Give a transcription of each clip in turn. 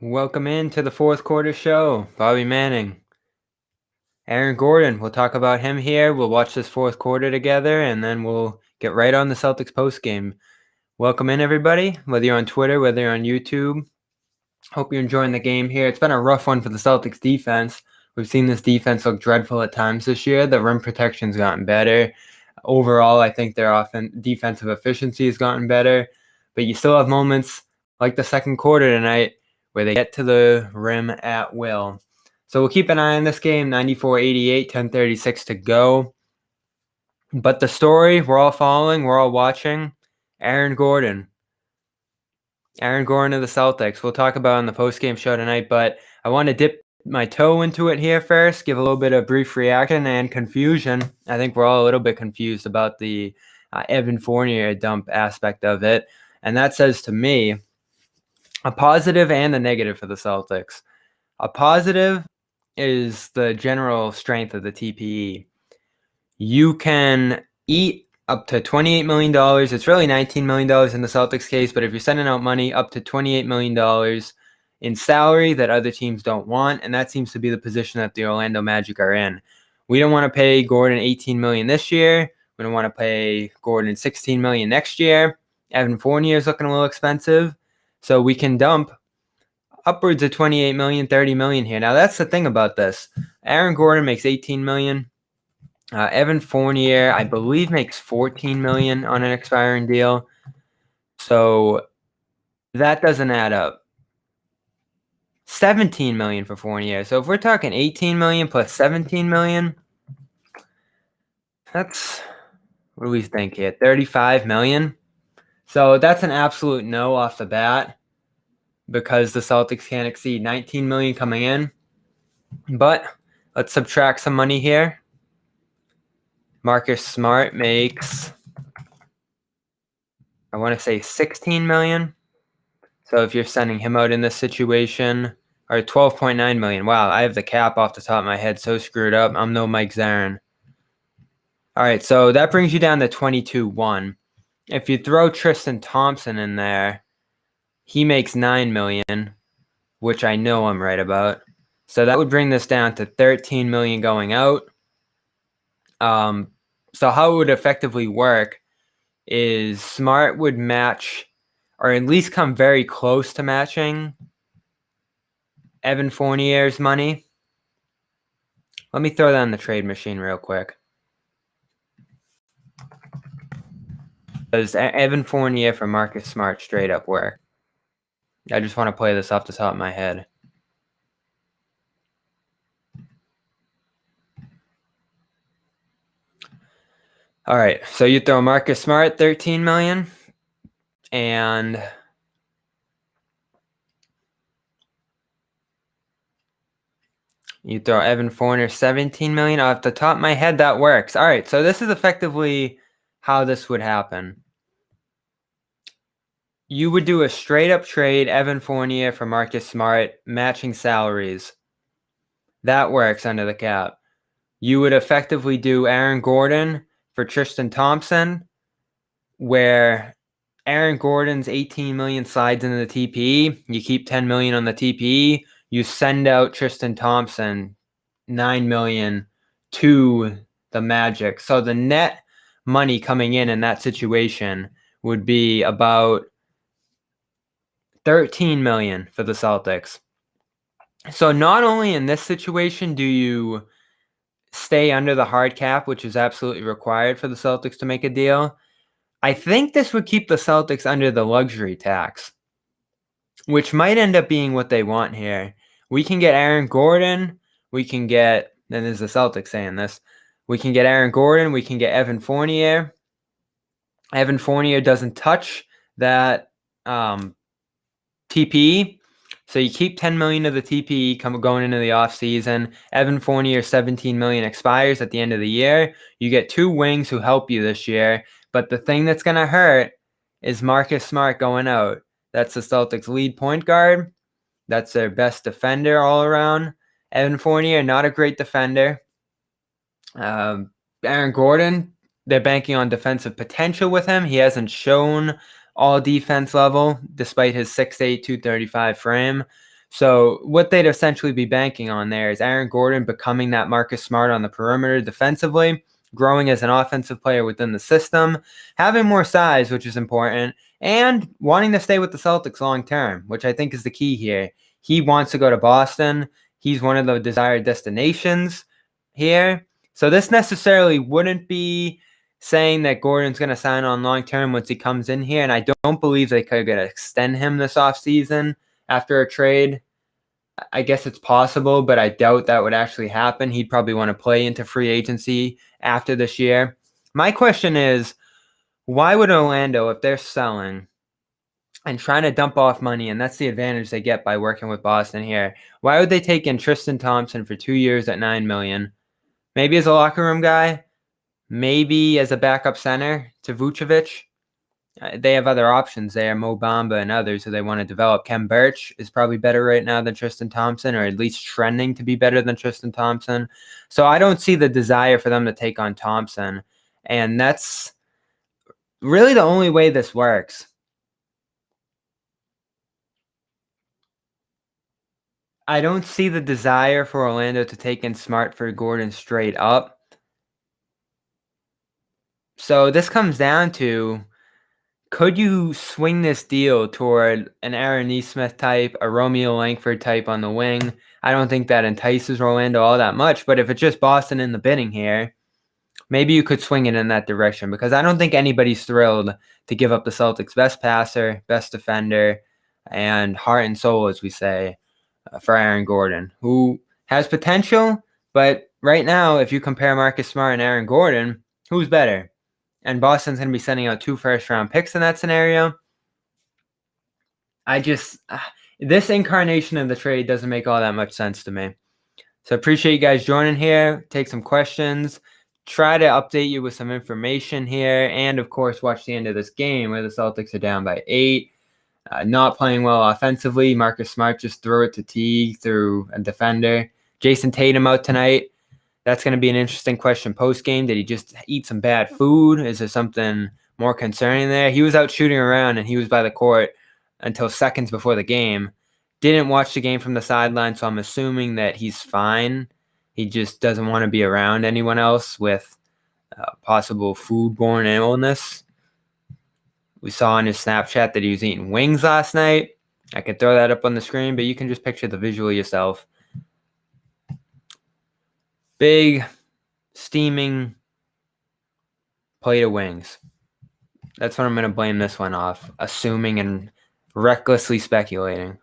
Welcome into the fourth quarter show. Bobby Manning. Aaron Gordon. We'll talk about him here. We'll watch this fourth quarter together, and then we'll get right on the Celtics postgame. Welcome in, everybody, whether you're on Twitter, whether you're on YouTube. Hope you're enjoying the game here. It's been a rough one for the Celtics defense. We've seen this defense look dreadful at times this year. The rim protection's gotten better. Overall, I think their defensive efficiency has gotten better. But you still have moments like the second quarter tonight where they get to the rim at will. So we'll keep an eye on this game. 94-88, 10:36 to go. But the story we're all following, we're all watching, Aaron Gordon. Aaron Gordon of the Celtics. We'll talk about on the postgame show tonight, but I want to dip my toe into it here first, give a little bit of brief reaction and confusion. I think we're all a little bit confused about the Evan Fournier dump aspect of it. And that says to me a positive and a negative for the Celtics. A positive is the general strength of the TPE. You can eat up to $28 million. It's really $19 million in the Celtics case, but if you're sending out money up to $28 million in salary that other teams don't want, and that seems to be the position that the Orlando Magic are in. We don't want to pay Gordon $18 million this year. We don't want to pay Gordon $16 million next year. Evan Fournier is looking a little expensive, so we can dump upwards of $28 million, $30 million here. Now, that's the thing about this. Aaron Gordon makes $18 million. Evan Fournier, I believe, makes $14 million on an expiring deal. So that doesn't add up. $17 million for Fournier. So if we're talking $18 million plus $17 million, that's, what do we think here? $35 million. So that's an absolute no off the bat because the Celtics can't exceed $19 million coming in. But let's subtract some money here. Marcus Smart makes, I want to say $16 million. So if you're sending him out in this situation, or $12.9 million. Wow, I have the cap off the top of my head so screwed up. I'm no Mike Zarin. All right, so that brings you down to 22-1. If you throw Tristan Thompson in there, he makes $9 million, which I know I'm right about. So that would bring this down to $13 million going out. So how it would effectively work is Smart would match, or at least come very close to matching, Evan Fournier's money. Let me throw that on the trade machine real quick. Does Evan Fournier for Marcus Smart straight up work? I just want to play this off the top of my head. All right, so you throw Marcus Smart $13 million, and you throw Evan Fournier $17 million. Off the top of my head, that works. All right, so this is effectively how this would happen. You would do a straight-up trade, Evan Fournier for Marcus Smart, matching salaries. That works under the cap. You would effectively do Aaron Gordon for Tristan Thompson, where Aaron Gordon's $18 million slides into the TPE. You keep $10 million on the TPE. You send out Tristan Thompson $9 million to the Magic. So the net money coming in that situation would be about $13 million for the Celtics. So not only in this situation do you stay under the hard cap, which is absolutely required for the Celtics to make a deal, I think this would keep the Celtics under the luxury tax, which might end up being what they want here. We can get Aaron Gordon. We can get, and this is the Celtics saying this, we can get Aaron Gordon. We can get Evan Fournier. Evan Fournier doesn't touch that TPE. So you keep $10 million of the TPE going into the offseason. Evan Fournier $17 million expires at the end of the year. You get two wings who help you this year. But the thing that's going to hurt is Marcus Smart going out. That's the Celtics' lead point guard. That's their best defender all around. Evan Fournier, not a great defender. Aaron Gordon, they're banking on defensive potential with him. He hasn't shown all defense level despite his 6'8", 235 frame. So what they'd essentially be banking on there is Aaron Gordon becoming that Marcus Smart on the perimeter defensively, growing as an offensive player within the system, having more size, which is important, and wanting to stay with the Celtics long term, which I think is the key here. He wants to go to Boston. He's one of the desired destinations here. So this necessarily wouldn't be saying that Gordon's going to sign on long term once he comes in here, and I don't believe they could extend him this offseason after a trade. I guess it's possible, but I doubt that would actually happen. He'd probably want to play into free agency after this year. My question is, why would Orlando, if they're selling and trying to dump off money, and that's the advantage they get by working with Boston here, why would they take in Tristan Thompson for 2 years at $9 million? Maybe as a locker room guy, maybe as a backup center to Vucevic. They have other options there, Mo Bamba and others who they want to develop. Kem Birch is probably better right now than Tristan Thompson, or at least trending to be better than Tristan Thompson. So I don't see the desire for them to take on Thompson. And that's really the only way this works. I don't see the desire for Orlando to take in Smart for Gordon straight up. So this comes down to, could you swing this deal toward an Aaron Nesmith type, a Romeo Langford type on the wing? I don't think that entices Orlando all that much, but if it's just Boston in the bidding here, maybe you could swing it in that direction, because I don't think anybody's thrilled to give up the Celtics' best passer, best defender, and heart and soul, as we say, for Aaron Gordon, who has potential, but right now, if you compare Marcus Smart and Aaron Gordon, who's better? And Boston's going to be sending out 2 first-round picks in that scenario. This incarnation of the trade doesn't make all that much sense to me. So appreciate you guys joining here. Take some questions. Try to update you with some information here. And, of course, watch the end of this game where the Celtics are down by 8. Not playing well offensively. Marcus Smart just threw it to Teague through a defender. Jason Tatum out tonight. That's going to be an interesting question post-game. Did he just eat some bad food? Is there something more concerning there? He was out shooting around, and he was by the court until seconds before the game. Didn't watch the game from the sideline, so I'm assuming that he's fine. He just doesn't want to be around anyone else with possible foodborne illness. We saw on his Snapchat that he was eating wings last night. I could throw that up on the screen, but you can just picture the visual yourself. Big, steaming plate of wings. That's what I'm going to blame this one off, assuming and recklessly speculating.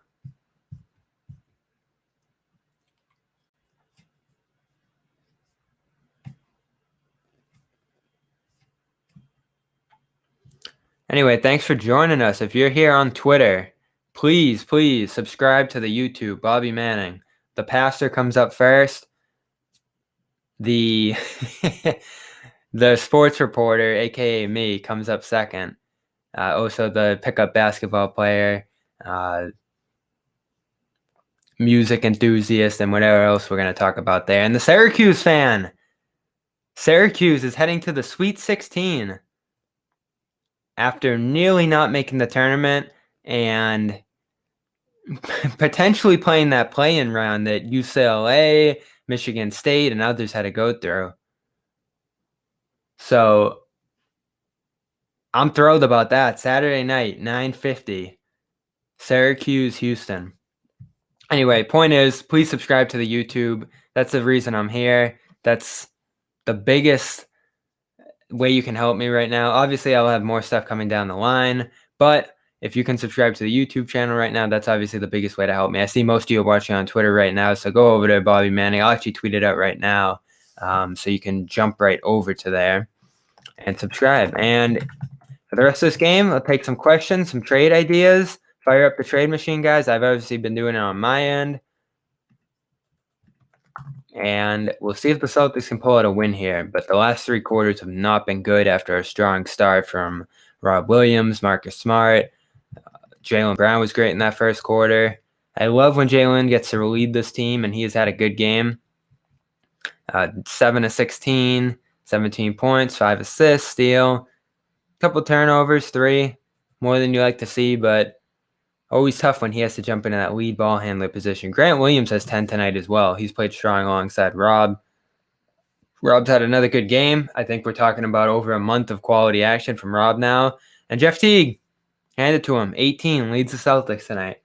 Anyway, thanks for joining us. If you're here on Twitter, please subscribe to the YouTube, Bobby Manning. The pastor comes up first. The sports reporter, aka me, comes up second. Also the pickup basketball player, music enthusiast, and whatever else we're going to talk about there. And the Syracuse fan. Syracuse is heading to the Sweet 16 after nearly not making the tournament and potentially playing that play-in round that UCLA, Michigan State, and others had to go through. So I'm thrilled about that. Saturday night, 9:50, Syracuse, Houston. Anyway, point is, please subscribe to the YouTube. That's the reason I'm here. That's the biggest way you can help me right now. Obviously, I'll have more stuff coming down the line, but if you can subscribe to the YouTube channel right now, that's obviously the biggest way to help me. I see most of you are watching on Twitter right now, so go over to Bobby Manning. I'll actually tweet it out right now, so you can jump right over to there and subscribe. And for the rest of this game, I'll take some questions, some trade ideas, fire up the trade machine, guys. I've obviously been doing it on my end. And we'll see if the Celtics can pull out a win here. But the last 3 quarters have not been good after a strong start from Rob Williams, Marcus Smart. Jaylen Brown was great in that first quarter. I love when Jaylen gets to lead this team, and he has had a good game. 7 of 16, 17 points, 5 assists, steal. Couple turnovers, 3. More than you like to see, but Always tough when he has to jump into that lead ball handler position. Grant Williams has 10 tonight as well. He's played strong alongside Rob. Rob's had another good game. I think we're talking about over a month of quality action from Rob now. And Jeff Teague, hand it to him. 18, leads the Celtics tonight.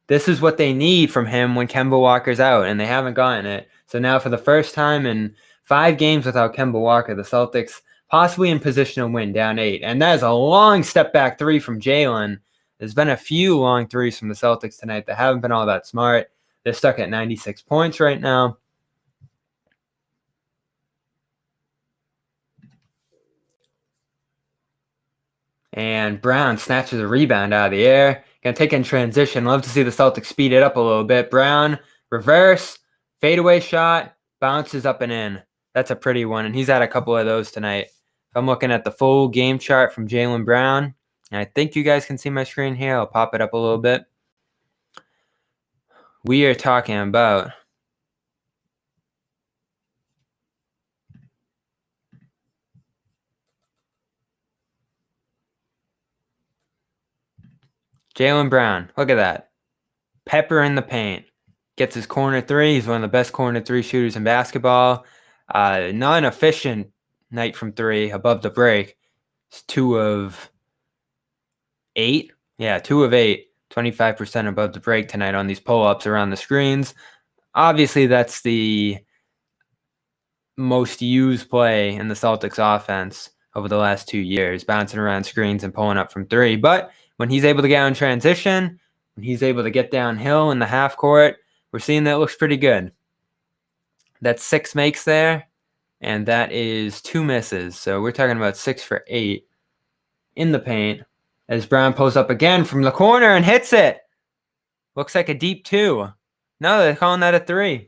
This is what they need from him when Kemba Walker's out, and they haven't gotten it. So now for the first time in 5 games without Kemba Walker, the Celtics possibly in position to win, down 8. And that is a long step back 3 from Jalen. There's been a few long threes from the Celtics tonight that haven't been all that smart. They're stuck at 96 points right now. And Brown snatches a rebound out of the air. Gonna take in transition. Love to see the Celtics speed it up a little bit. Brown, reverse, fadeaway shot, bounces up and in. That's a pretty one, and he's had a couple of those tonight. If I'm looking at the full game chart from Jalen Brown, and I think you guys can see my screen here. I'll pop it up a little bit. We are talking about Jalen Brown. Look at that. Pepper in the paint. Gets his corner 3. He's one of the best corner 3 shooters in basketball. Not an efficient night from 3 above the break. It's 2 of 8. Yeah, 2 of 8. 25% above the break tonight on these pull-ups around the screens. Obviously, that's the most used play in the Celtics offense over the last 2 years, bouncing around screens and pulling up from 3. But when he's able to get in transition, when he's able to get downhill in the half court, we're seeing that looks pretty good. That's 6 makes there, and that is 2 misses. So we're talking about 6 for 8 in the paint as Brown pulls up again from the corner and hits it. Looks like a deep 2. No, they're calling that a 3.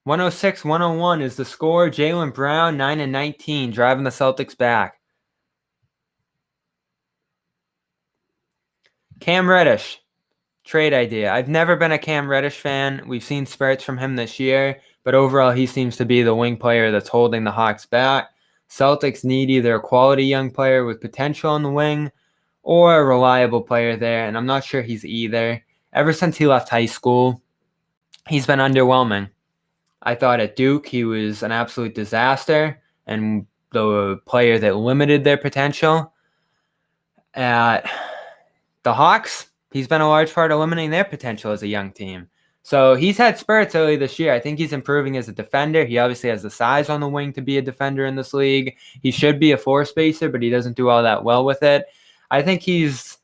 106-101 is the score. Jalen Brown, 9 and 19, driving the Celtics back. Cam Reddish, trade idea. I've never been a Cam Reddish fan. We've seen spurts from him this year, but overall he seems to be the wing player that's holding the Hawks back. Celtics need either a quality young player with potential on the wing or a reliable player there, and I'm not sure he's either. Ever since he left high school, he's been underwhelming. I thought at Duke he was an absolute disaster and the player that limited their potential. At the Hawks, he's been a large part of limiting their potential as a young team. So he's had spurts early this year. I think he's improving as a defender. He obviously has the size on the wing to be a defender in this league. He should be a floor spacer, but he doesn't do all that well with it. I think he's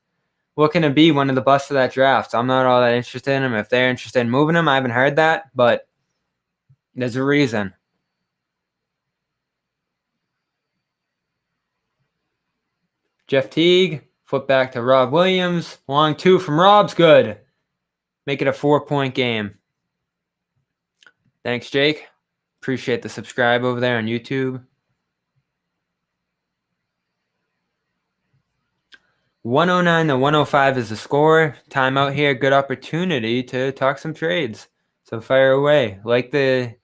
looking to be one of the busts of that draft. So I'm not all that interested in him. If they're interested in moving him, I haven't heard that, but there's a reason. Jeff Teague, flip back to Rob Williams. Long 2 from Rob's good. Make it a 4-point game. Thanks, Jake. Appreciate the subscribe over there on YouTube. 109-105 is the score. Timeout here. Good opportunity to talk some trades. So fire away. I like the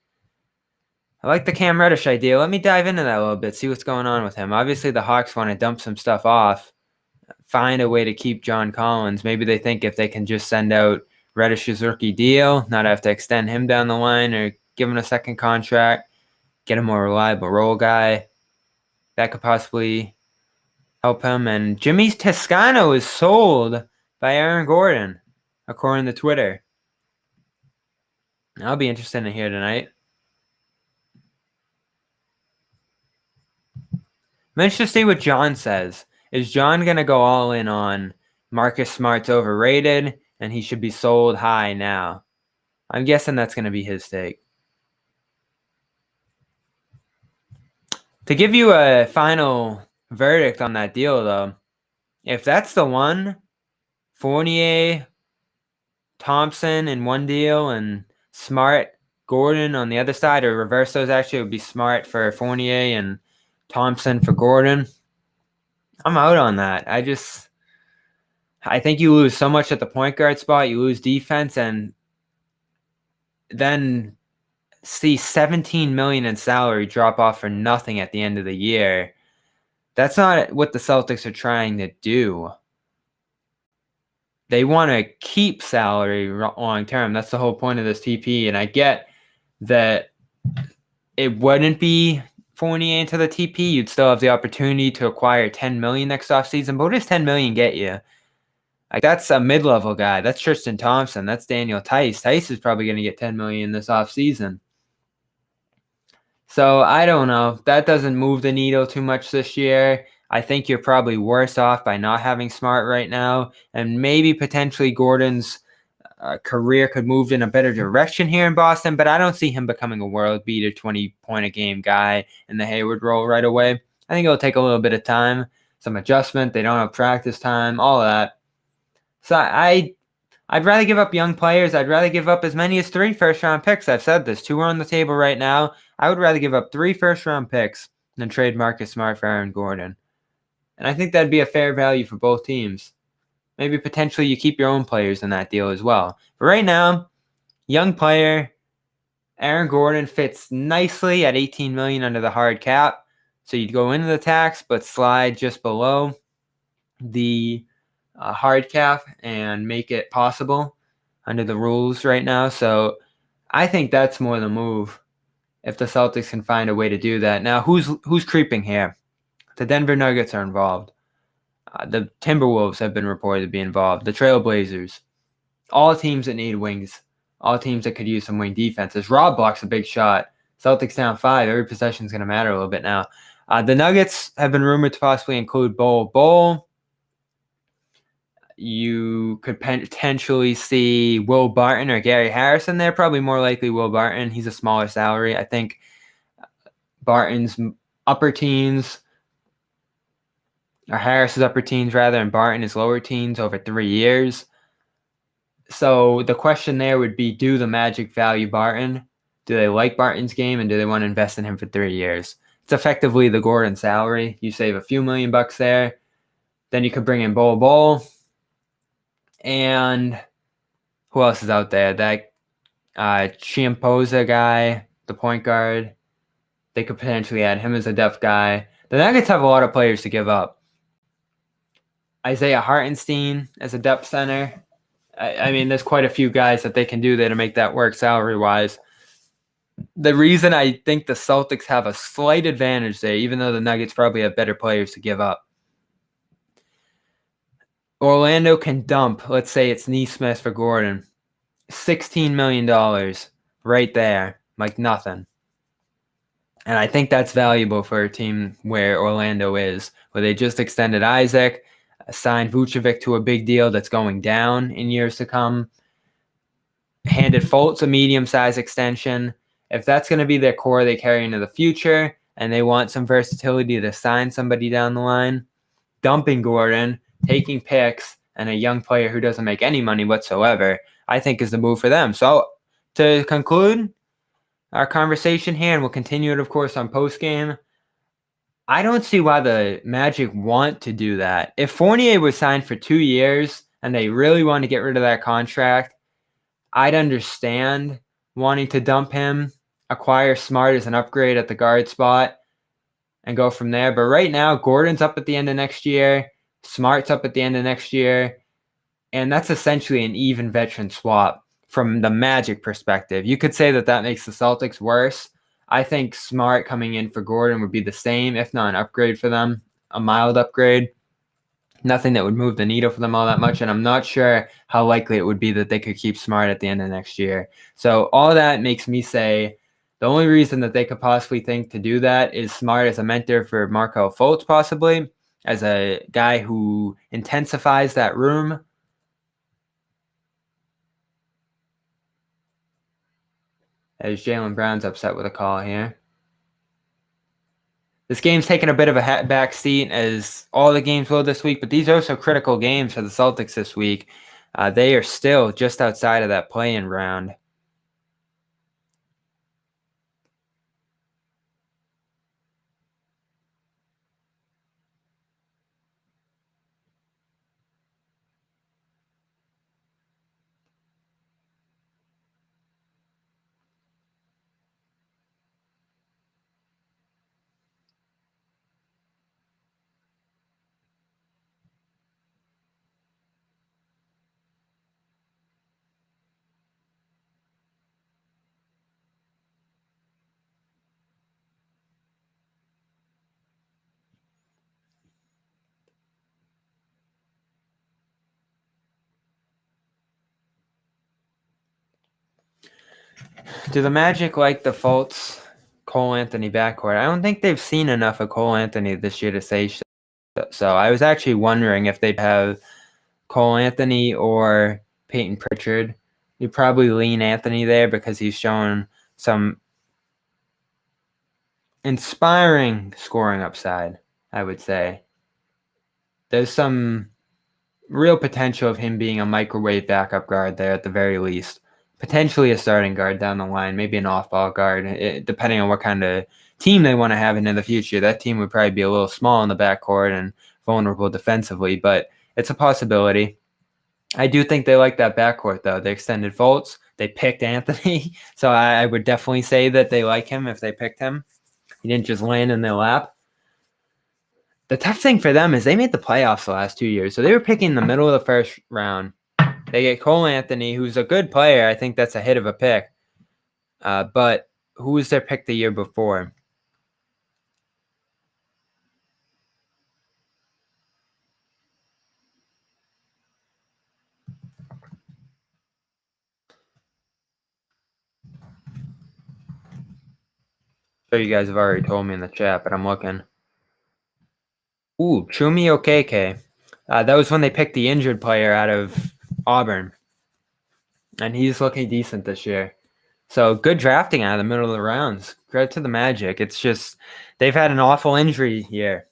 Cam Reddish idea. Let me dive into that a little bit, see what's going on with him. Obviously, the Hawks want to dump some stuff off, find a way to keep John Collins. Maybe they think if they can just send out Reddish's rookie deal, not have to extend him down the line or give him a second contract, get a more reliable role guy, that could possibly help him. And Jimmy Toscano is sold by Aaron Gordon, according to Twitter. I'll be interested to hear tonight. I'm interested to see what John says. Is John going to go all in on Marcus Smart's overrated and he should be sold high now? I'm guessing that's going to be his take. To give you a final verdict on that deal, though, if that's the one, Fournier, Thompson in one deal and Smart, Gordon on the other side, or reverse those actually, it would be Smart for Fournier and Thompson for Gordon. I'm out on that. I think you lose so much at the point guard spot. You lose defense and then see $17 million in salary drop off for nothing at the end of the year. That's not what the Celtics are trying to do. they want to keep salary long term. That's the whole point of this TP. And I get that it wouldn't be Fournier into the TP. You'd still have the opportunity to acquire $10 million next offseason. But what does $10 million get you? Like, that's a mid-level guy. That's Tristan Thompson. That's Daniel Tice. Tice is probably going to get $10 million this offseason. So I don't know. That doesn't move the needle too much this year. I think you're probably worse off by not having Smart right now, and maybe potentially Gordon's career could move in a better direction here in Boston, but I don't see him becoming a world beater 20-point-a-game guy in the Hayward role right away. I think it'll take a little bit of time, some adjustment. They don't have practice time, all of that. So I'd rather give up young players. I'd rather give up as many as 3 first-round picks. I've said this. 2 are on the table right now. I would rather give up 3 first-round picks than trade Marcus Smart for Aaron Gordon. And I think that'd be a fair value for both teams. Maybe potentially you keep your own players in that deal as well. But right now, young player, Aaron Gordon fits nicely at $18 million under the hard cap. So you'd go into the tax, but slide just below the hard cap and make it possible under the rules right now. So I think that's more the move if the Celtics can find a way to do that. Now, who's creeping here? The Denver Nuggets are involved. The Timberwolves have been reported to be involved. The Trailblazers. All teams that need wings. All teams that could use some wing defenses. Rob blocks a big shot. Celtics down 5. Every possession is going to matter a little bit now. The Nuggets have been rumored to possibly include Bol. You could potentially see Will Barton or Gary Harrison there. Probably more likely Will Barton. He's a smaller salary. I think Barton's upper teens, or Harris's upper teens rather, and Barton is lower teens over 3 years. So the question there would be, do the Magic value Barton? Do they like Barton's game, and do they want to invest in him for 3 years? It's effectively the Gordon salary. You save a few $1,000,000 there. Then you could bring in Bol. And who else is out there? That Chiampoza guy, the point guard. They could potentially add him as a depth guy. The Nuggets have a lot of players to give up. Isaiah Hartenstein as a depth center. I mean, there's quite a few guys that they can do there to make that work salary-wise. The reason I think the Celtics have a slight advantage there, even though the Nuggets probably have better players to give up, Orlando can dump, let's say it's Nesmith for Gordon, $16 million right there, like nothing. And I think that's valuable for a team where Orlando is, where they just extended Isaac, signed Vucevic to a big deal that's going down in years to come, handed Fultz a medium-sized extension. If that's going to be their core they carry into the future, and they want some versatility to sign somebody down the line, dumping Gordon, taking picks, and a young player who doesn't make any money whatsoever, I think is the move for them. So to conclude our conversation here, and we'll continue it, of course, on postgame, I don't see why the Magic want to do that. If Fournier was signed for 2 years and they really want to get rid of that contract, I'd understand wanting to dump him, acquire Smart as an upgrade at the guard spot, and go from there. But right now, Gordon's up at the end of next year. Smart's up at the end of next year. And that's essentially an even veteran swap from the Magic perspective. You could say that makes the Celtics worse. I think Smart coming in for Gordon would be the same, if not an upgrade for them, a mild upgrade. Nothing that would move the needle for them all that much, and I'm not sure how likely it would be that they could keep Smart at the end of next year. So all that makes me say the only reason that they could possibly think to do that is Smart as a mentor for Markelle Fultz, possibly, as a guy who intensifies that room. As Jaylen Brown's upset with a call here. This game's taken a bit of a back seat, as all the games will this week, but these are also critical games for the Celtics this week. They are still just outside of that play-in round. Do the Magic like the Fultz Cole Anthony backcourt? I don't think they've seen enough of Cole Anthony this year to say so. So I was actually wondering if they'd have Cole Anthony or Peyton Pritchard. You'd probably lean Anthony there because he's shown some inspiring scoring upside, I would say. There's some real potential of him being a microwave backup guard there at the very least. Potentially a starting guard down the line, maybe an off-ball guard, depending on what kind of team they want to have into the future. That team would probably be a little small in the backcourt and vulnerable defensively, but it's a possibility. I do think they like that backcourt, though. They extended Fultz. They picked Anthony, so I would definitely say that they like him if they picked him. He didn't just land in their lap. The tough thing for them is they made the playoffs the last 2 years, so they were picking the middle of the first round. They get Cole Anthony, who's a good player. I think that's a hit of a pick. But who was their pick the year before? So you guys have already told me in the chat, but I'm looking. Ooh, Chumi Okeke. That was when they picked the injured player out of Auburn. And he's looking decent this year. So good drafting out of the middle of the rounds. Credit to the Magic. It's just they've had an awful injury year.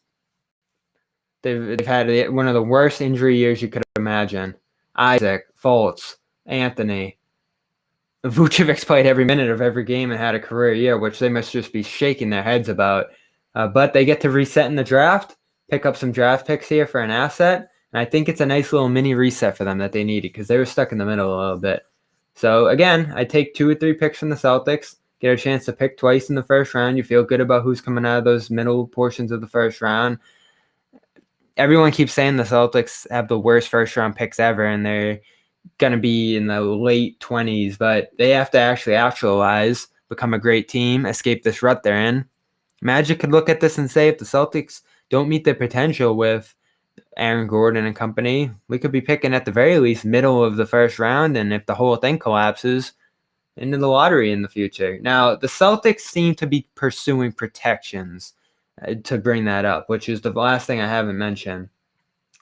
They've had one of the worst injury years you could imagine. Isaac, Fultz, Anthony. Vucevic's played every minute of every game and had a career year, which they must just be shaking their heads about. But they get to reset in the draft, pick up some draft picks here for an asset, and I think it's a nice little mini reset for them that they needed because they were stuck in the middle a little bit. So again, I take 2 or 3 picks from the Celtics, get a chance to pick twice in the first round. You feel good about who's coming out of those middle portions of the first round. Everyone keeps saying the Celtics have the worst first-round picks ever, and they're going to be in the late 20s, but they have to actually actualize, become a great team, escape this rut they're in. Magic could look at this and say if the Celtics don't meet their potential with Aaron Gordon and company, we could be picking at the very least middle of the first round, and if the whole thing collapses, into the lottery in the future. Now, the Celtics seem to be pursuing protections to bring that up, which is the last thing I haven't mentioned.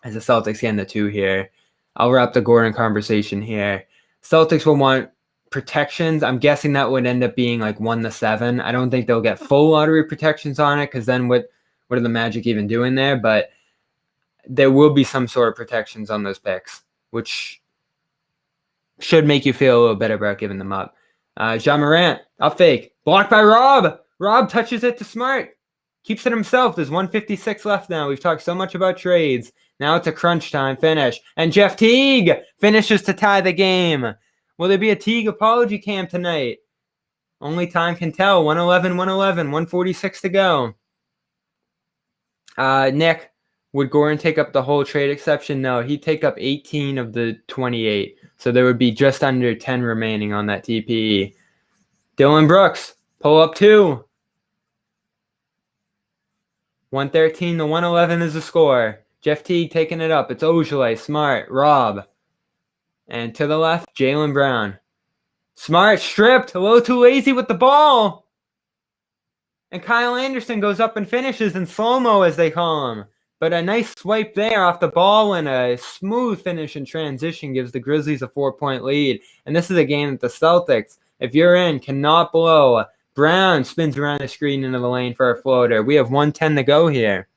As the Celtics getting the 2 here. I'll wrap the Gordon conversation here. Celtics will want protections. I'm guessing that would end up being like 1-7. I don't think they'll get full lottery protections on it because then what are the Magic even doing there? But there will be some sort of protections on those picks, which should make you feel a little better about giving them up. Ja Morant, up fake. Blocked by Rob. Rob touches it to Smart. Keeps it himself. There's 1:56 left now. We've talked so much about trades. Now it's a crunch time finish. And Jeff Teague finishes to tie the game. Will there be a Teague apology cam tonight? Only time can tell. 111, 146 to go. Nick, would Gordon take up the whole trade exception? No, he'd take up 18 of the 28. So there would be just under 10 remaining on that TPE. Dylan Brooks, pull up 2. 113 to 111 is the score. Jeff Teague taking it up. It's Ojale, Smart, Rob. And to the left, Jaylen Brown. Smart stripped, a little too lazy with the ball. And Kyle Anderson goes up and finishes in slow-mo, as they call him. But a nice swipe there off the ball and a smooth finish in transition gives the Grizzlies a 4-point lead. And this is a game that the Celtics, if you're in, cannot blow. Brown spins around the screen into the lane for a floater. We have 1:10 to go here.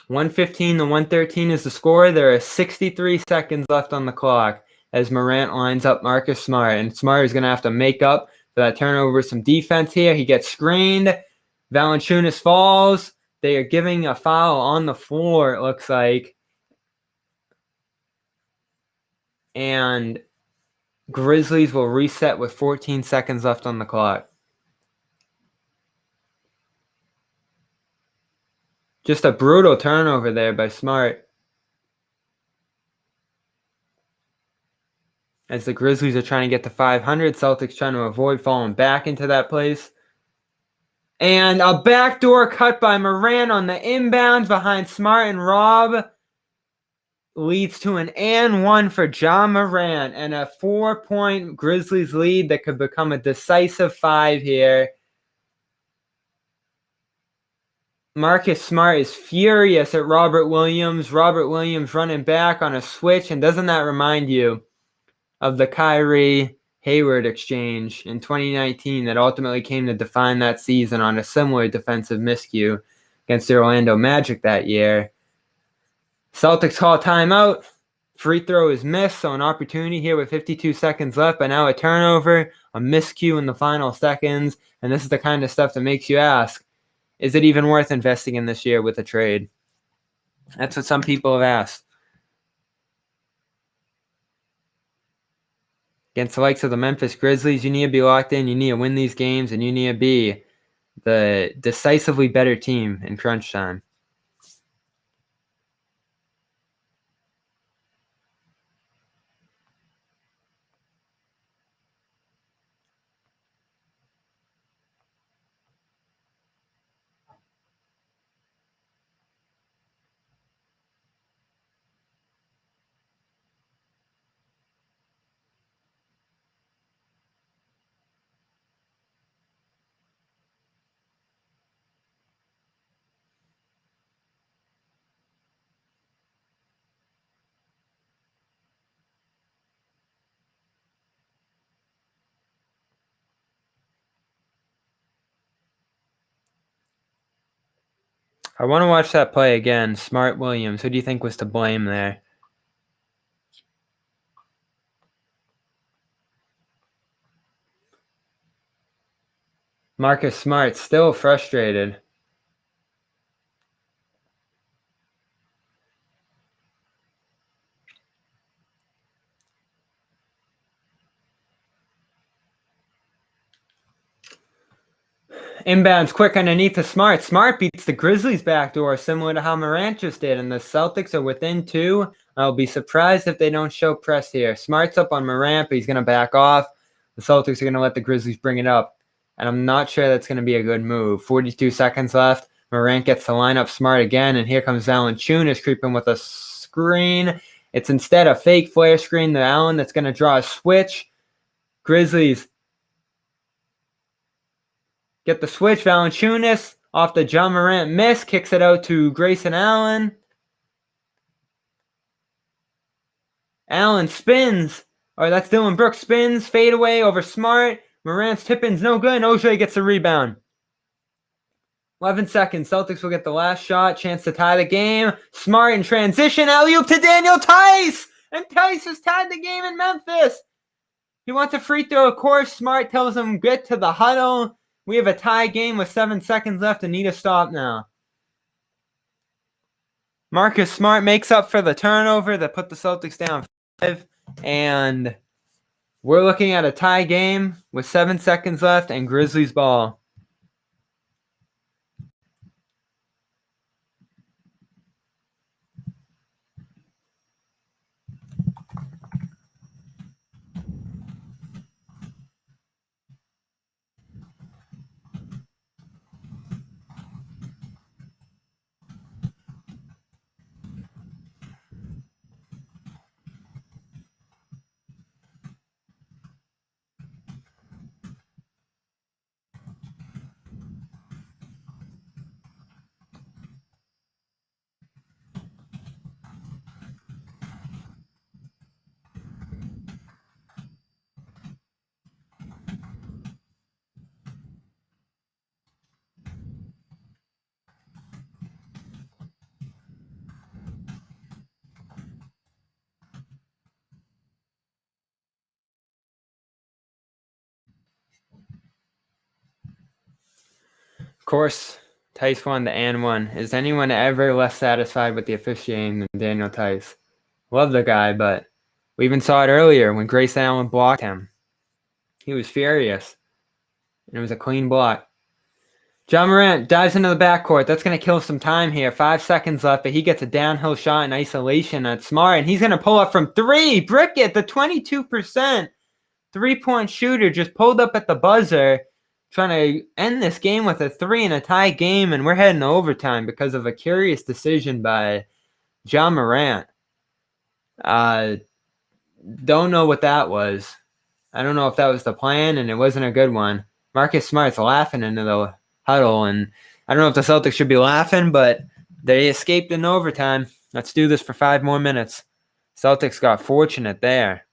115 to 113 is the score. There are 63 seconds left on the clock as Morant lines up Marcus Smart. And Smart is going to have to make up for that turnover with some defense here. He gets screened. Valanciunas falls. They are giving a foul on the floor, it looks like. And Grizzlies will reset with 14 seconds left on the clock. Just a brutal turnover there by Smart. As the Grizzlies are trying to get to 500, Celtics trying to avoid falling back into that place. And a backdoor cut by Morant on the inbounds behind Smart and Rob. leads to an and one for Ja Morant and a 4-point Grizzlies lead that could become a decisive 5 here. Marcus Smart is furious at Robert Williams. Robert Williams running back on a switch, and doesn't that remind you of the Kyrie Hayward exchange in 2019 that ultimately came to define that season on a similar defensive miscue against the Orlando Magic that year? Celtics call timeout. Free throw is missed, so an opportunity here with 52 seconds left, but now a turnover, a miscue in the final seconds, and this is the kind of stuff that makes you ask, is it even worth investing in this year with a trade? That's what some people have asked. Against the likes of the Memphis Grizzlies, you need to be locked in, you need to win these games, and you need to be the decisively better team in crunch time. I want to watch that play again. Smart Williams, who do you think was to blame there? Marcus Smart still frustrated. Inbounds quick underneath to Smart. Smart beats the Grizzlies backdoor, similar to how Morant just did, and the Celtics are within 2. I'll be surprised if they don't show press here. Smart's up on Morant, but he's going to back off. The Celtics are going to let the Grizzlies bring it up, and I'm not sure that's going to be a good move. 42 seconds left. Morant gets to line up Smart again, and here comes Valanciunas creeping with a screen. It's instead a fake flare screen to Allen that's going to draw a switch. Grizzlies get the switch. Valanciunas off the Ja Morant miss. Kicks it out to Grayson Allen. Allen spins. Or that's Dylan Brooks spins. Fade away over Smart. Morant's tip-in's no good. And Ojai gets the rebound. 11 seconds. Celtics will get the last shot. Chance to tie the game. Smart in transition. Alley-oop to Daniel Theis. And Theis has tied the game in Memphis. He wants a free throw. Of course, Smart tells him get to the huddle. We have a tie game with 7 seconds left and need a stop now. Marcus Smart makes up for the turnover that put the Celtics down 5. And we're looking at a tie game with 7 seconds left and Grizzlies ball. Of course, Theis won the and one. Is anyone ever less satisfied with the officiating than Daniel Theis? Love the guy, but we even saw it earlier when Grayson Allen blocked him. He was furious. And it was a clean block. Ja Morant dives into the backcourt. That's going to kill some time here. 5 seconds left, but he gets a downhill shot in isolation at Smart, and he's going to pull up from 3. Brickett, the 22% three-point shooter, just pulled up at the buzzer, trying to end this game with a 3 in a tie game, and we're heading to overtime because of a curious decision by Ja Morant. Don't know what that was. I don't know if that was the plan, and it wasn't a good one. Marcus Smart's laughing into the huddle, and I don't know if the Celtics should be laughing, but they escaped in overtime. Let's do this for 5 more minutes. Celtics got fortunate there.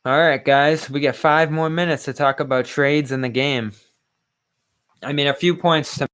All right, guys, we get 5 more minutes to talk about trades in the game. I mean, a few points to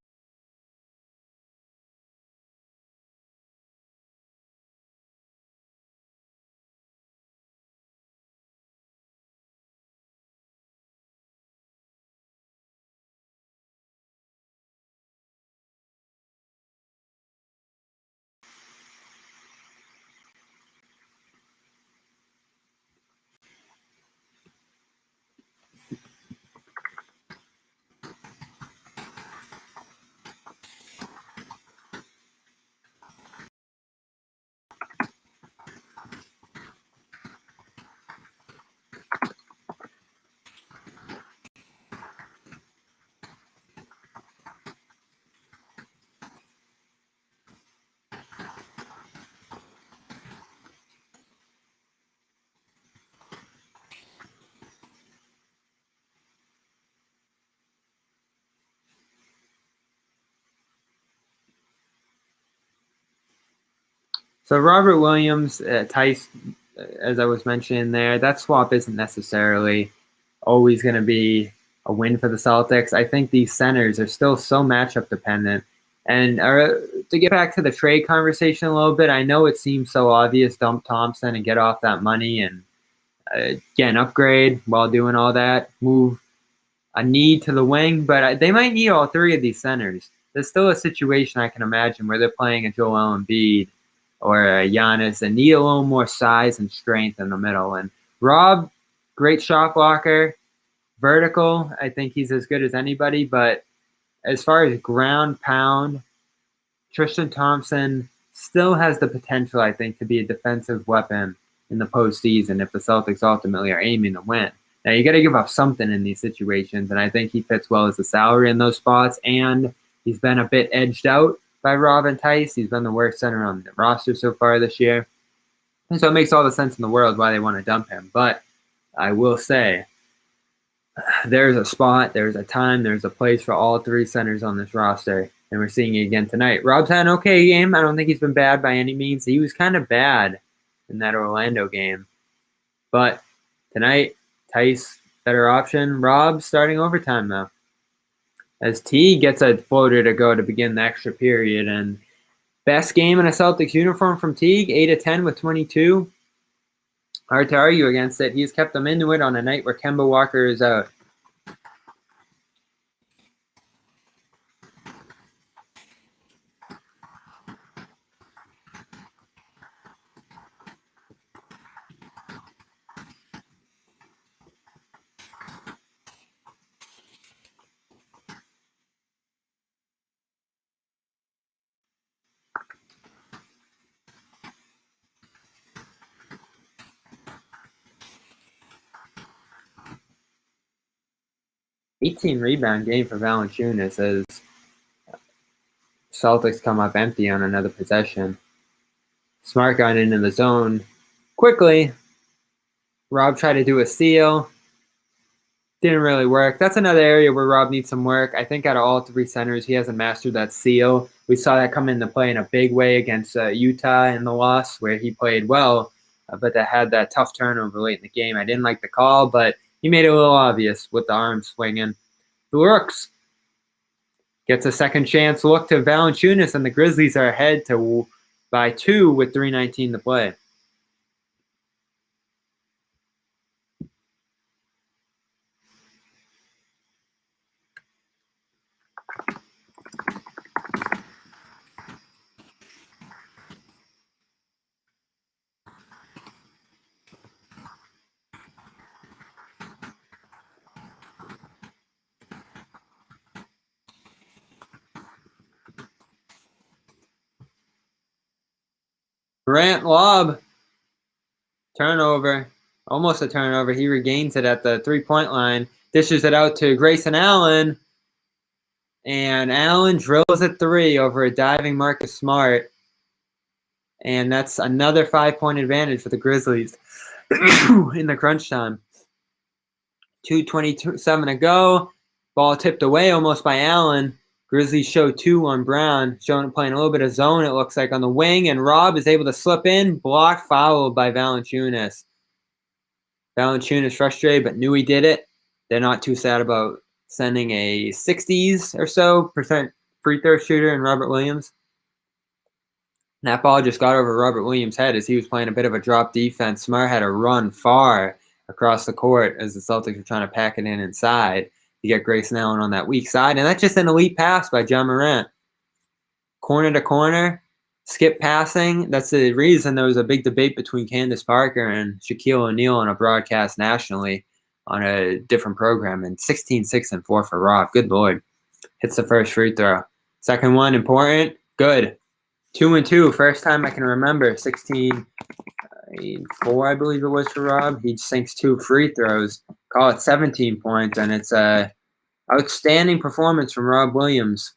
So Robert Williams, Tice, as I was mentioning there, that swap isn't necessarily always going to be a win for the Celtics. I think these centers are still so matchup dependent. And to get back to the trade conversation a little bit, I know it seems so obvious, dump Thompson and get off that money and get an upgrade while doing all that, move a need to the wing, but they might need all 3 of these centers. There's still a situation I can imagine where they're playing a Joel Embiid or a Giannis and need a little more size and strength in the middle. And Rob, great shot blocker, vertical. I think he's as good as anybody. But as far as ground pound, Tristan Thompson still has the potential, I think, to be a defensive weapon in the postseason if the Celtics ultimately are aiming to win. Now, you got to give up something in these situations, and I think he fits well as a salary in those spots, and he's been a bit edged out by Rob and Tice. He's been the worst center on the roster so far this year. And so it makes all the sense in the world why they want to dump him. But I will say, there's a spot, there's a time, there's a place for all 3 centers on this roster, and we're seeing it again tonight. Rob's had an okay game. I don't think he's been bad by any means. He was kind of bad in that Orlando game. But tonight, Tice, better option. Rob starting overtime, though. As T gets a floater to go to begin the extra period. And best game in a Celtics uniform from Teague, 8 of 10 with 22. Hard to argue against it. He's kept them into it on a night where Kemba Walker is out. '18 rebound game for Valanciunas as Celtics come up empty on another possession. Smart got into the zone quickly. Rob tried to do a steal. Didn't really work. That's another area where Rob needs some work. I think out of all 3 centers, he hasn't mastered that steal. We saw that come into play in a big way against Utah in the loss where he played well, but that had that tough turnover late in the game. I didn't like the call, but he made it a little obvious with the arm swinging. The Rooks gets a second chance look to Valanciunas, and the Grizzlies are ahead by 2 with 3:19 to play. Morant lob. Turnover. Almost a turnover. He regains it at the three-point line. Dishes it out to Grayson Allen. And Allen drills a three over a diving Marcus Smart. And that's another 5-point advantage for the Grizzlies in the crunch time. 2:27 to go. Ball tipped away almost by Allen. Grizzlies show 2 on Brown, playing a little bit of zone, it looks like, on the wing, and Rob is able to slip in, blocked, fouled by Valanciunas. Valanciunas frustrated, but knew he did it. They're not too sad about sending a 60s or so percent free throw shooter in Robert Williams. That ball just got over Robert Williams' head as he was playing a bit of a drop defense. Smart had to run far across the court as the Celtics were trying to pack it in inside to get Grayson Allen on that weak side. And that's just an elite pass by John Morant. Corner to corner, skip passing. That's the reason there was a big debate between Candace Parker and Shaquille O'Neal on a broadcast nationally on a different program. And 16, 6, and 4 for Rob. Good Lord. Hits the first free throw. Second one, important. Good. 2 and 2, first time I can remember. 16, 4, I believe it was for Rob. He sinks 2 free throws. Call it 17 points, and it's a outstanding performance from Rob Williams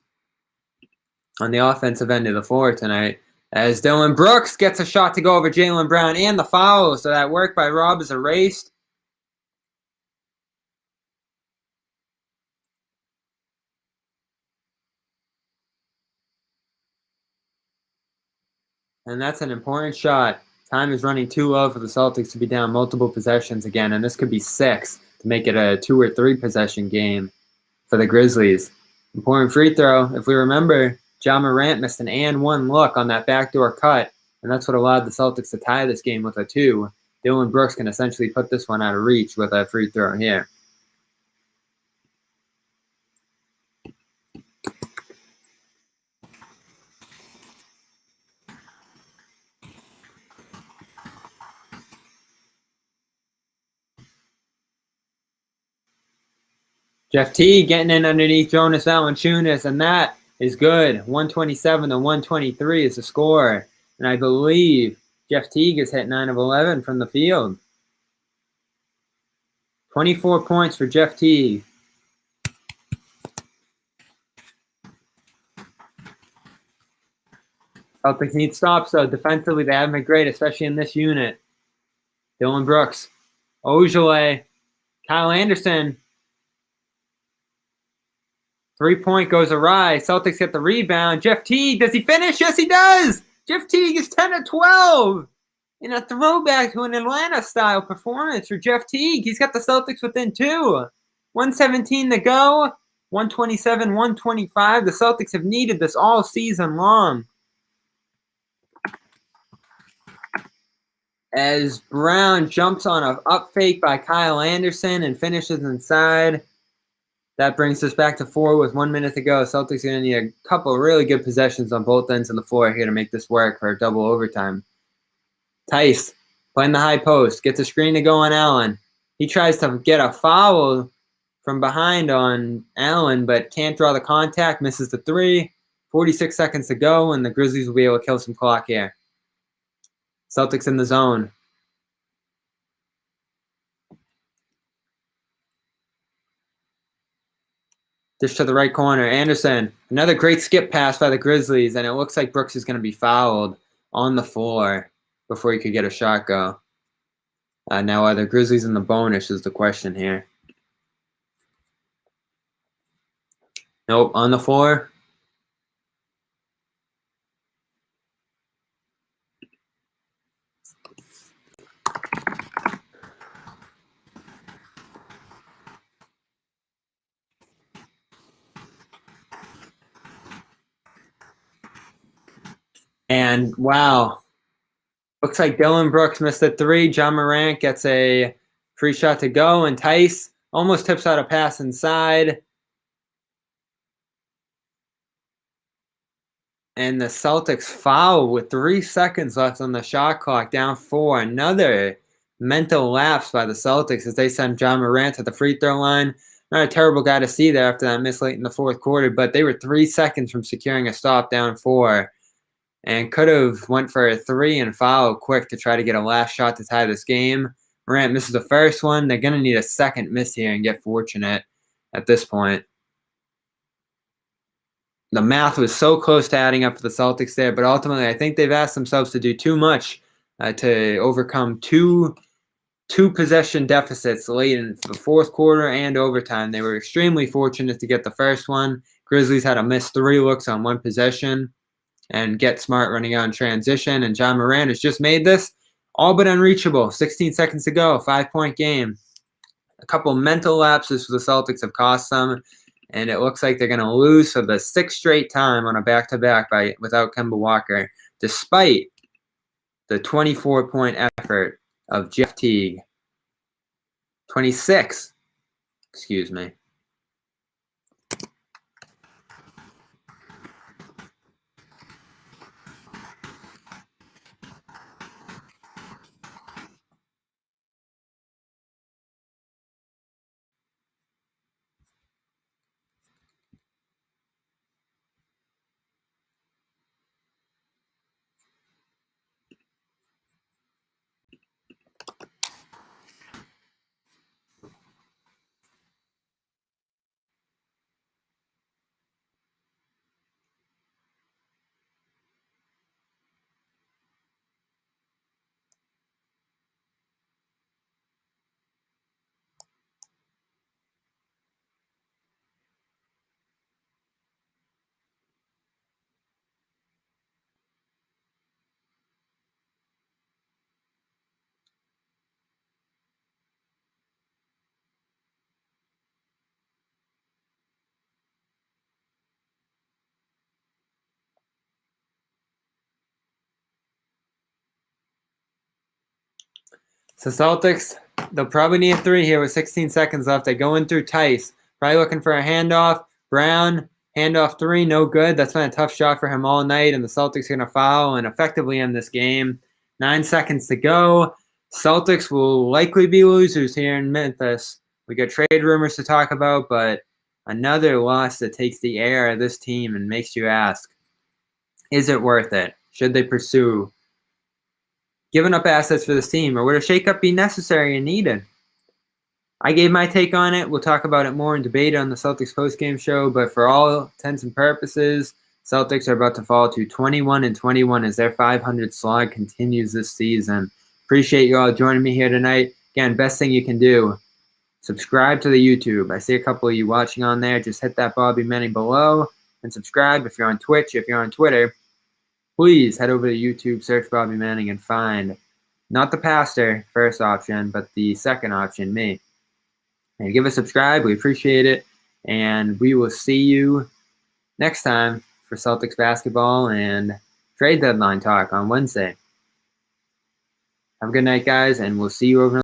on the offensive end of the floor tonight. As Dillon Brooks gets a shot to go over Jaylen Brown and the foul, so that work by Rob is erased. And that's an important shot. Time is running too low for the Celtics to be down multiple possessions again, and this could be 6 to make it a 2 or 3 possession game for the Grizzlies. Important free throw. If we remember, John Morant missed an and 1 look on that backdoor cut, and that's what allowed the Celtics to tie this game with a 2. Dillon Brooks can essentially put this one out of reach with a free throw here. Jeff Teague getting in underneath Jonas Valanciunas, and that is good. 127 to 123 is the score. And I believe Jeff Teague has hit 9 of 11 from the field. 24 points for Jeff Teague. Celtics need stops, though. Defensively, they haven't been great, especially in this unit. Dillon Brooks. Ojale. Kyle Anderson. 3-point goes awry. Celtics get the rebound. Jeff Teague, does he finish? Yes, he does. Jeff Teague is 10 of 12 in a throwback to an Atlanta-style performance for Jeff Teague. He's got the Celtics within 2. 1:17 to go. 127, 125. The Celtics have needed this all season long. As Brown jumps on an up fake by Kyle Anderson and finishes inside. That brings us back to 4 with 1 minute to go. Celtics are going to need a couple of really good possessions on both ends of the floor here to make this work for a double overtime. Tice playing the high post. Gets a screen to go on Allen. He tries to get a foul from behind on Allen, but can't draw the contact. Misses the 3. 46 seconds to go, and the Grizzlies will be able to kill some clock here. Celtics in the zone. Dish to the right corner. Anderson. Another great skip pass by the Grizzlies, and it looks like Brooks is going to be fouled on the floor before he could get a shot go. Now, are the Grizzlies in the bonus is the question here. Nope, on the floor. And wow, looks like Dillon Brooks missed a 3. John Morant gets a free shot to go, and Tice almost tips out a pass inside. And the Celtics foul with 3 seconds left on the shot clock, down 4. Another mental lapse by the Celtics as they send John Morant to the free throw line. Not a terrible guy to see there after that miss late in the fourth quarter, but they were 3 seconds from securing a stop, down 4. and could have went for a 3 and foul quick to try to get a last shot to tie this game. Morant misses the first one. They're going to need a second miss here and get fortunate at this point. The math was so close to adding up for the Celtics there, but ultimately I think they've asked themselves to do too much to overcome two possession deficits late in the fourth quarter and overtime. They were extremely fortunate to get the first one. Grizzlies had to miss 3 looks on 1 possession and get smart running out in transition, and John Morant has just made this all but unreachable. 16 seconds to go, 5-point game. A couple mental lapses for the Celtics have cost them, and it looks like they're going to lose for the 6th straight time on a back-to-back without Kemba Walker, despite the 24-point effort of Jeff Teague. 26, excuse me. So Celtics, they'll probably need a 3 here with 16 seconds left. They go in through Tice, probably looking for a handoff. Brown, handoff 3, no good. That's been a tough shot for him all night, and the Celtics are going to foul and effectively end this game. 9 seconds to go. Celtics will likely be losers here in Memphis. We got trade rumors to talk about, but another loss that takes the air out of this team and makes you ask, is it worth it? Should they pursue giving up assets for this team, or would a shakeup be necessary and needed? I gave my take on it. We'll talk about it more and debate on the Celtics postgame show, but for all intents and purposes, Celtics are about to fall to 21-21 as their 500 slog continues this season. Appreciate you all joining me here tonight. Again, best thing you can do, subscribe to the YouTube. I see a couple of you watching on there. Just hit that Bobby Manning below and subscribe. If you're on Twitch, if you're on Twitter, please head over to YouTube, search Bobby Manning, and find not the pastor, first option, but the second option, me. And give us a subscribe. We appreciate it. And we will see you next time for Celtics basketball and trade deadline talk on Wednesday. Have a good night, guys, and we'll see you over